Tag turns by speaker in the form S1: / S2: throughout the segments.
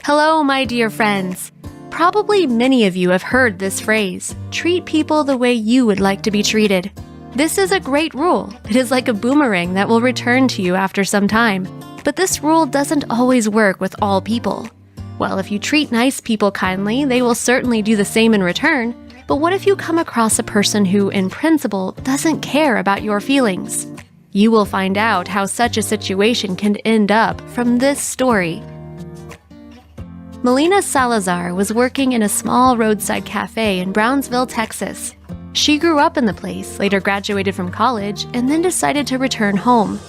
S1: Hello, my dear friends. Probably many of you have heard this phrase, treat people the way you would like to be treated. This is a great rule. It is like a boomerang that will return to you after some time. But this rule doesn't always work with all people. Well, if you treat nice people kindly, they will certainly do the same in return. But what if you come across a person who, in principle, doesn't care about your feelings? You will find out how such a situation can end up from this story. Melina Salazar was working in a small roadside cafe in Brownsville, Texas. She grew up in the place, later graduated from college, and then decided to return home.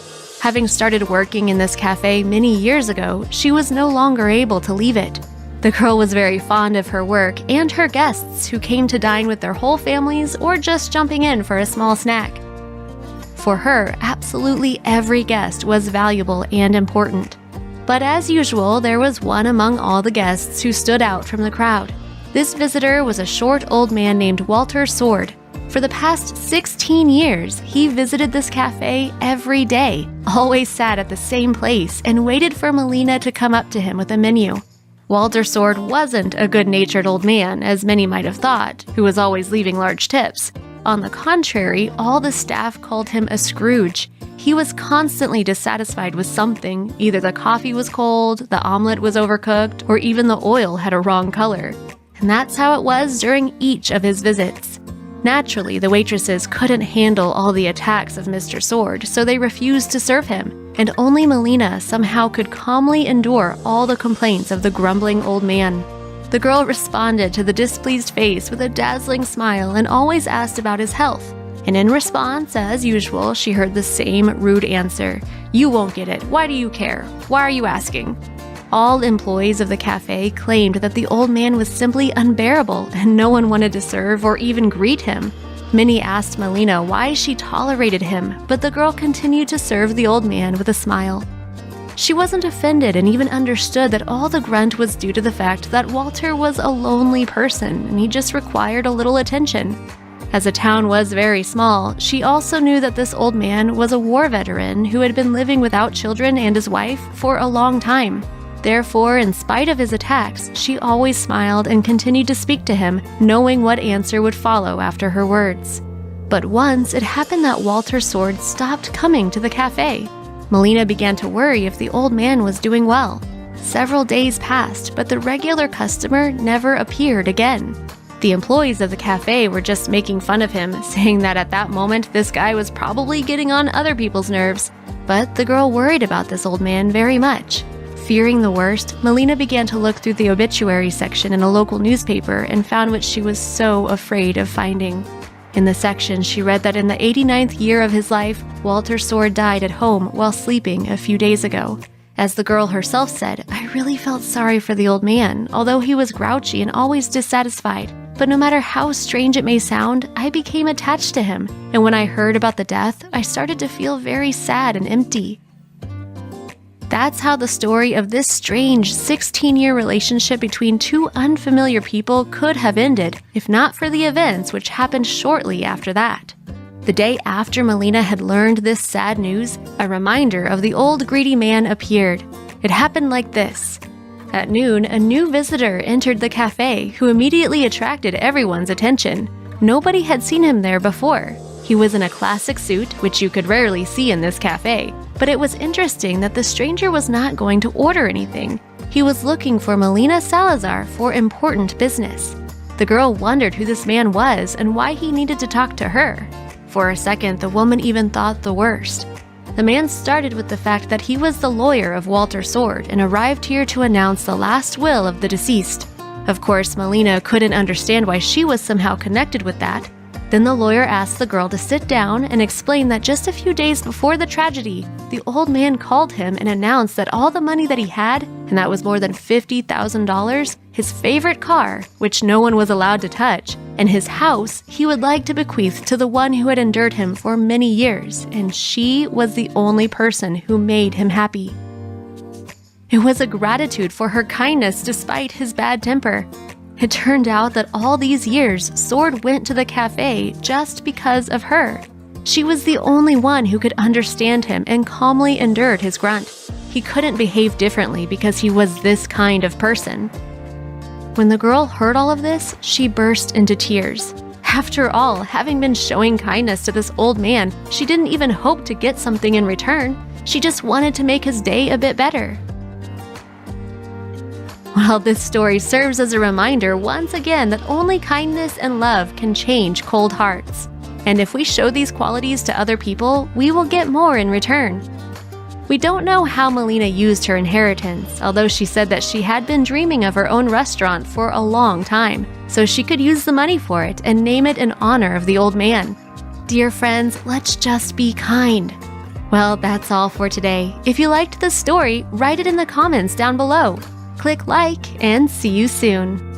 S1: Having started working in this cafe many years ago, she was no longer able to leave it. The girl was very fond of her work and her guests who came to dine with their whole families or just jumping in for a small snack. For her, absolutely every guest was valuable and important. But as usual, there was one among all the guests who stood out from the crowd. This visitor was a short old man named Walter Sword. For the past 16 years, he visited this cafe every day, always sat at the same place, and waited for Melina to come up to him with a menu. Walter Sword wasn't a good-natured old man, as many might have thought, who was always leaving large tips. On the contrary, all the staff called him a Scrooge. He was constantly dissatisfied with something. Either the coffee was cold, the omelet was overcooked, or even the oil had a wrong color. And that's how it was during each of his visits. Naturally, the waitresses couldn't handle all the attacks of Mr. Sword, so they refused to serve him, and only Melina somehow could calmly endure all the complaints of the grumbling old man. The girl responded to the displeased face with a dazzling smile and always asked about his health. And in response, as usual, she heard the same rude answer, "You won't get it. Why do you care? Why are you asking?" All employees of the cafe claimed that the old man was simply unbearable and no one wanted to serve or even greet him. Many asked Melina why she tolerated him, but the girl continued to serve the old man with a smile. She wasn't offended and even understood that all the grunt was due to the fact that Walter was a lonely person and he just required a little attention. As the town was very small, she also knew that this old man was a war veteran who had been living without children and his wife for a long time. Therefore, in spite of his attacks, she always smiled and continued to speak to him, knowing what answer would follow after her words. But once, it happened that Walter Sword stopped coming to the cafe. Melina began to worry if the old man was doing well. Several days passed, but the regular customer never appeared again. The employees of the cafe were just making fun of him, saying that at that moment this guy was probably getting on other people's nerves. But the girl worried about this old man very much. Fearing the worst, Melina began to look through the obituary section in a local newspaper and found what she was so afraid of finding. In the section, she read that in the 89th year of his life, Walter Sword died at home while sleeping a few days ago. As the girl herself said, "I really felt sorry for the old man, although he was grouchy and always dissatisfied. But no matter how strange it may sound, I became attached to him, and when I heard about the death, I started to feel very sad and empty." That's how the story of this strange 16-year relationship between two unfamiliar people could have ended, if not for the events which happened shortly after that. The day after Melina had learned this sad news, a reminder of the old greedy man appeared. It happened like this. At noon, a new visitor entered the cafe who immediately attracted everyone's attention. Nobody had seen him there before. He was in a classic suit, which you could rarely see in this cafe. But it was interesting that the stranger was not going to order anything. He was looking for Melina Salazar for important business. The girl wondered who this man was and why he needed to talk to her. For a second, the woman even thought the worst. The man started with the fact that he was the lawyer of Walter Sword and arrived here to announce the last will of the deceased. Of course, Melina couldn't understand why she was somehow connected with that. Then the lawyer asked the girl to sit down and explain that just a few days before the tragedy, the old man called him and announced that all the money that he had, and that was more than $50,000, his favorite car, which no one was allowed to touch, and his house he would like to bequeath to the one who had endured him for many years, and she was the only person who made him happy. It was a gratitude for her kindness despite his bad temper. It turned out that all these years, Sword went to the cafe just because of her. She was the only one who could understand him and calmly endured his grunt. he couldn't behave differently because he was this kind of person. When the girl heard all of this, she burst into tears. After all, having been showing kindness to this old man, she didn't even hope to get something in return. She just wanted to make his day a bit better. Well, this story serves as a reminder once again that only kindness and love can change cold hearts. And if we show these qualities to other people, we will get more in return. We don't know how Melina used her inheritance, although she said that she had been dreaming of her own restaurant for a long time, so she could use the money for it and name it in honor of the old man. Dear friends, let's just be kind. Well, that's all for today. If you liked this story, write it in the comments down below. Click like and see you soon.